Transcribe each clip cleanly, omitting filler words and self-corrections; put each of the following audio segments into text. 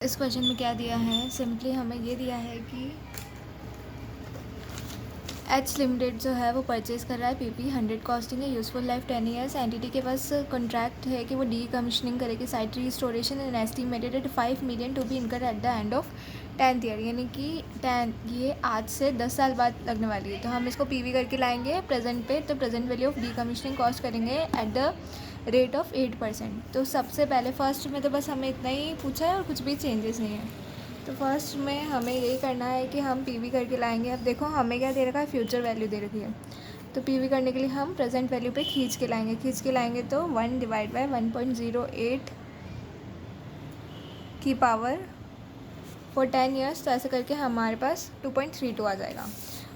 इस क्वेश्चन में क्या दिया है, सिंपली हमें ये दिया है कि एच लिमिटेड जो है वो परचेज़ कर रहा है पीपी 100 कॉस्टिंग है, यूज़फुल लाइफ 10 ईयर्स। एंटिटी के पास कॉन्ट्रैक्ट है कि वो डी कमीशनिंग करेगी site restoration and estimated at 5 million to be incur at the end of 10th year, यानी कि ये आज से 10 साल बाद लगने वाली है। तो हम इसको पीवी करके लाएंगे प्रेजेंट पे, तो present value of decommissioning cost करेंगे एट द रेट ऑफ 8%। तो सबसे पहले फर्स्ट में तो बस हमें इतना ही पूछा है और कुछ भी चेंजेस नहीं है। तो फर्स्ट में हमें यही करना है कि हम पीवी करके लाएंगे। अब देखो हमें क्या दे रखा है, फ्यूचर वैल्यू दे रखी है। तो पीवी करने के लिए हम प्रेजेंट वैल्यू पे खींच के लाएंगे तो 1 डिवाइड बाय 1.08 की पावर फॉर 10 ईयर्स। तो ऐसे करके हमारे पास 2.32 आ जाएगा।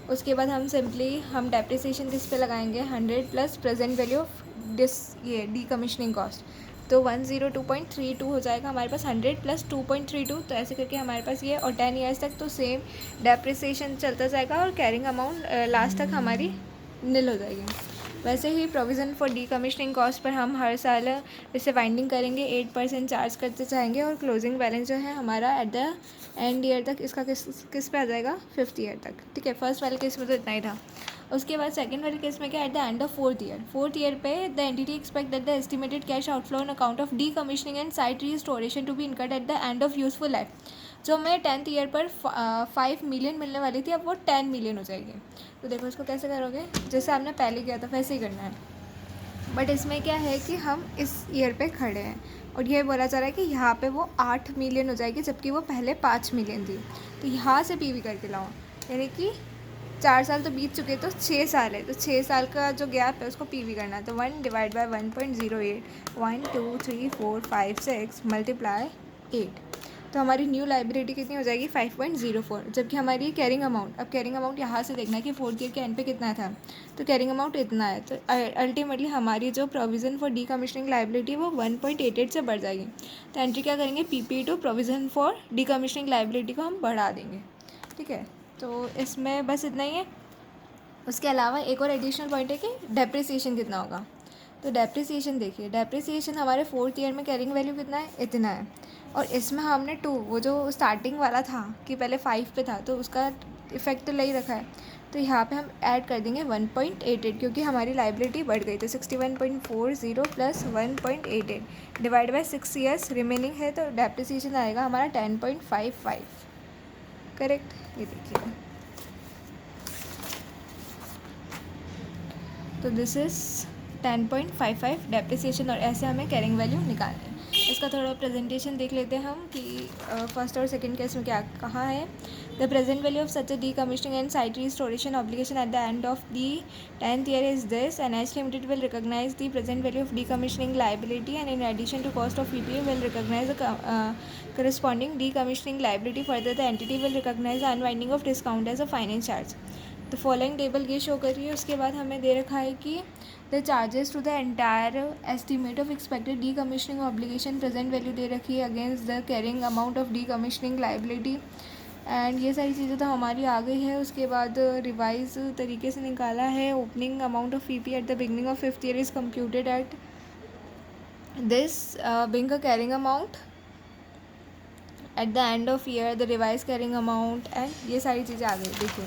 उसके बाद हम सिंपली हम डेप्रिसिएशन किस पे लगाएंगे, 100 प्लस प्रेजेंट वैल्यू ऑफ ये डी कमीशनिंग कॉस्ट। तो 102.32 हो जाएगा हमारे पास, 100 प्लस 2.32। तो ऐसे करके हमारे पास ये, और 10 ईयर्स तक तो सेम डेप्रिसिएशन चलता जाएगा और कैरिंग अमाउंट लास्ट तक हमारी निल हो जाएगी। वैसे ही provision for decommissioning cost पर हम हर साल इसे वाइंडिंग करेंगे, 8% चार्ज करते जाएंगे और क्लोजिंग बैलेंस जो है हमारा एट द एंड ईयर तक इसका किस पे आ जाएगा, 5th ईयर तक। ठीक है, फर्स्ट वाले केस में तो इतना ही था। उसके बाद सेकंड वाले केस में क्या, at the end of 4th year पे the entity expect that the estimated cash outflow on account of decommissioning and site restoration to be incurred at the end of useful life. जो हमें 10th year पर 5 million मिलने वाली थी, अब वो 10 million हो जाएगी। तो देखो इसको कैसे करोगे, जैसे आपने पहले किया था वैसे ही करना है। बट इसमें क्या है कि हम इस ईयर पे खड़े हैं और ये बोला जा रहा है कि यहाँ पे वो 8 मिलियन हो जाएगी, जबकि वो पहले 5 मिलियन थी। तो यहाँ से पीवी करके लाओ, यानी कि 4 साल तो बीत चुके, तो 6 साल है। तो 6 साल का जो गैप है उसको पीवी करना है। तो 1 डिवाइड बाय 1.08, 1 2 3 4 5 6 मल्टीप्लाई 8। तो हमारी न्यू लाइबिलिटी कितनी हो जाएगी, 5.04। जबकि हमारी कैरिंग अमाउंट, अब कैरिंग अमाउंट यहाँ से देखना है कि 4th ईयर के एंड पे कितना था। तो कैरिंग अमाउंट इतना है। तो अल्टीमेटली हमारी जो provision for decommissioning liability वो 1.88 से बढ़ जाएगी। तो एंट्री क्या करेंगे, PP two provision for decommissioning liability को हम बढ़ा देंगे। ठीक है, तो इसमें बस इतना ही है। उसके अलावा एक और एडिशनल पॉइंट है कि डेप्रिसिएशन कितना होगा। तो डेप्रिसिएशन देखिए, डेप्रिसिएशन हमारे 4th ईयर में कैरिंग वैल्यू कितना है, इतना है। और इसमें हमने 2, वो जो स्टार्टिंग वाला था कि पहले 5 पे था, तो उसका इफेक्ट तो ले ही रखा है। तो यहाँ पे हम ऐड कर देंगे 1.88, क्योंकि हमारी लाइबिलिटी बढ़ गई। तो 61.40 plus 1.88 divide by 6 years remaining है, तो डेप्रिसिएशन आएगा हमारा 10.55। करेक्ट, ये देखिए। तो दिस इज़ 10.55 डेप्रिसिएशन, और ऐसे हमें कैरिंग वैल्यू निकालना है। इसका थोड़ा प्रेजेंटेशन देख लेते हैं हम कि फर्स्ट और सेकंड केस में क्या कहाँ है। The present value of such a decommissioning and site restoration obligation at the end of the 10th year is this, and H limited will recognise the present value of decommissioning liability and in addition to cost of PPA will recognise the corresponding decommissioning liability. Further, the entity will recognize the unwinding of discount as a finance charge. तो following table ये show कर रही है। उसके बाद हमें दे रखा है कि the charges to the entire estimate of expected decommissioning obligation, present value दे रखी है against the carrying amount of decommissioning liability, and ये सारी चीज़ें तो हमारी आ गई है। उसके बाद रिवाइज तरीके से निकाला है। Opening amount of PP at the beginning of 5th year is computed at this being a carrying amount at the end of year, the revise carrying amount, and ये सारी चीज़ें आ गई। देखिए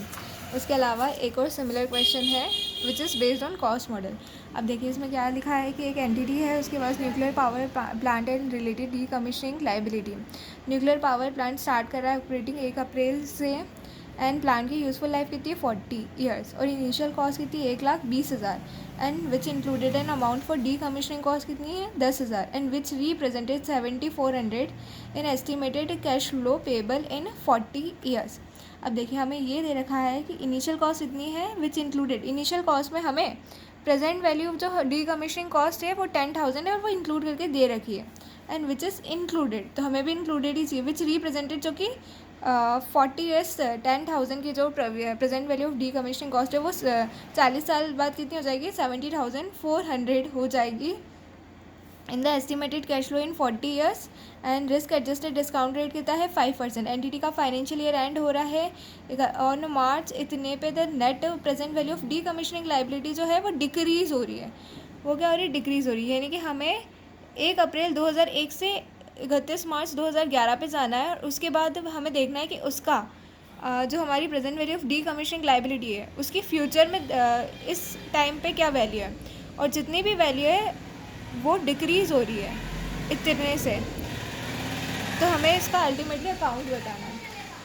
उसके अलावा एक और सिमिलर क्वेश्चन है which is based on cost model. अब देखिए इसमें क्या लिखा है कि एक एंटिटी है, उसके पास nuclear power plant and related decommissioning liability. Nuclear power plant start कर रहा है ऑपरेटिंग 1 अप्रैल से, एंड प्लांट की यूजफुल लाइफ कितनी है, 40 ईयर्स, और इनिशियल कॉस्ट कितनी है, 1,20,000, and which included an amount for decommissioning cost कितनी है, 10,000, and which represented 7,400 in estimated cash flow payable in 40 years. अब देखिए हमें ये दे रखा है कि इनिशियल कॉस्ट इतनी है, विच इंक्लूडेड, इनिशियल कॉस्ट में हमें प्रेजेंट वैल्यू जो डी कमीशनिंग कॉस्ट है वो 10,000 है और वो इंक्लूड करके दे रखी है, एंड विच इज़ इंक्लूडेड, तो हमें भी इंक्लूडेड ही चाहिए, विच रिप्रेजेंटेड जो कि 40 ईयर्स 10,000 की जो present value of decommissioning cost है वो 40 साल बाद कितनी हो जाएगी, 70,400 हो जाएगी in the estimated cash flow in 40 years, and risk adjusted discount rate कितना है, 5%। एंटिटी का फाइनेंशियल ईयर एंड हो रहा है ऑन मार्च इतने पे, the net present value of decommissioning liability जो है वो डिक्रीज़ हो रही है। वो क्या हो रही है, डिक्रीज़ हो रही है, यानी कि हमें 1 अप्रैल 2001 से 31 मार्च 2011 पे जाना है और उसके बाद हमें देखना है कि उसका जो हमारी present value of decommissioning liability है उसकी फ्यूचर में इस टाइम पे क्या वैल्यू है, और जितनी भी वैल्यू है वो डिक्रीज़ हो रही है इतने से, तो हमें इसका अल्टीमेटली अकाउंट बताना है।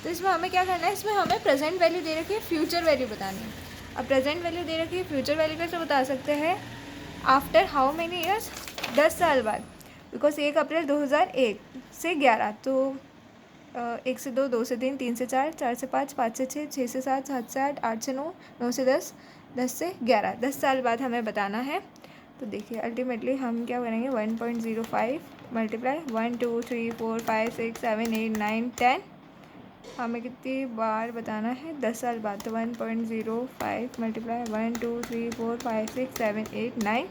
तो इसमें हमें क्या करना है, इसमें हमें प्रेजेंट वैल्यू दे रखी है, फ्यूचर वैल्यू बतानी है। अब प्रेजेंट वैल्यू दे रखी है, फ्यूचर वैल्यू कैसे बता सकते हैं, आफ्टर हाउ मेनी ईयर्स, 10 साल बाद, बिकॉज 1 अप्रैल 2001 से 11, तो 1 से 2, 2 से 3, 3 से 4, 4 से 5, 5 से 6, 6 से 7, 7 से 8, 8 से 9, 9 से 10, 10 से 11, 10 साल बाद हमें बताना है। तो देखिए अल्टीमेटली हम क्या करेंगे, 1.05 मल्टीप्लाई 1 2 3 4 5 6 7 8 9 10, हमें कितनी बार बताना है, 10 साल बाद। तो 1.05 multiply 1 2 3 4 5 6 7 8 9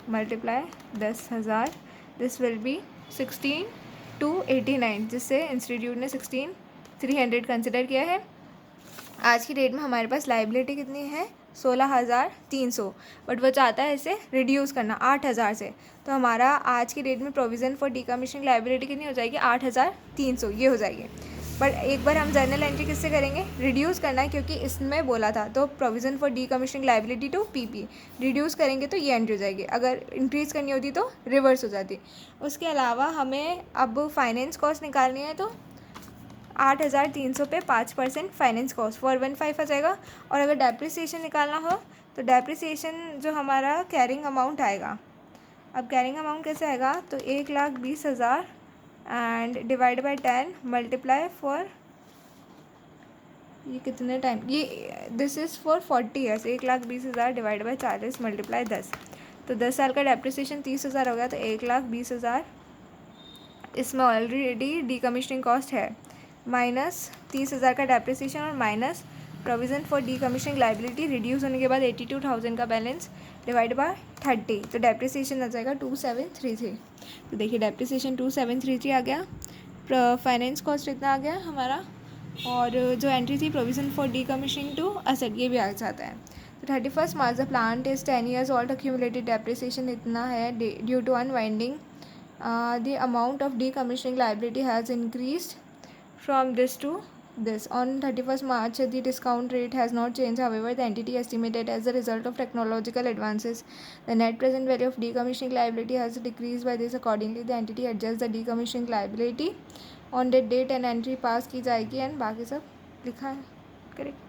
multiply 10,000, this will be 16,289, जिससे इंस्टीट्यूट ने 16,300 कंसिडर किया है। आज की डेट में हमारे पास लाइबिलिटी कितनी है, 16,300, बट वो चाहता है इसे रिड्यूस करना 8,000 से। तो हमारा आज की डेट में प्रोविज़न फॉर डीकमीशनिंग लाइबिलिटी कितनी हो जाएगी, 8,300 ये हो जाएगी। बट एक बार हम जर्नल एंट्री किससे करेंगे, रिड्यूस करना है, क्योंकि इसमें बोला था। तो provision for decommissioning liability to PP reduce करेंगे तो ये एंट्री हो जाएगी, अगर इंक्रीज़ करनी होती तो रिवर्स हो जाती। उसके अलावा हमें अब फाइनेंस कॉस्ट निकालनी है, तो 8,300 पे 5% फाइनेंस कॉस्ट 415 आ जाएगा। और अगर डेप्रिसिएशन निकालना हो तो डेप्रिसिएशन जो हमारा कैरिंग अमाउंट आएगा, अब कैरिंग अमाउंट कैसे आएगा, तो 1,20,000 and divide by 10 multiply for, ये कितने टाइम, ये this is for 40 years, 1,20,000 divide by 40 multiply 10, तो 10 साल का डेप्रिसिएशन 30,000 हो गया, तो 1,20,000 इसमें ऑलरेडी डीकमीशनिंग कॉस्ट है, माइनस 30,000 का डेप्रिसिएशन और minus provision for decommissioning liability, reduce होने के बाद 82,000 का बैलेंस डिवाइड बाय 30, तो डेप्रिसिएशन आ जाएगा 2,733। तो देखिए डेप्रिसिएशन 2,733 आ गया, फाइनेंस कॉस्ट इतना आ गया हमारा, और जो एंट्री थी provision for decommissioning to asset ये भी आ जाता है। तो 31 मार्च the plant is 10 years old, accumulated depreciation इतना है, due to unwinding the amount of decommissioning liability has increased from this to this. On 31st March, the discount rate has not changed. However, the entity estimated as a result of technological advances, the net present value of decommissioning liability has decreased by this. Accordingly, the entity adjusts the decommissioning liability on that date and entry pass की जाएगी, and बाकी सब लिखा है correct.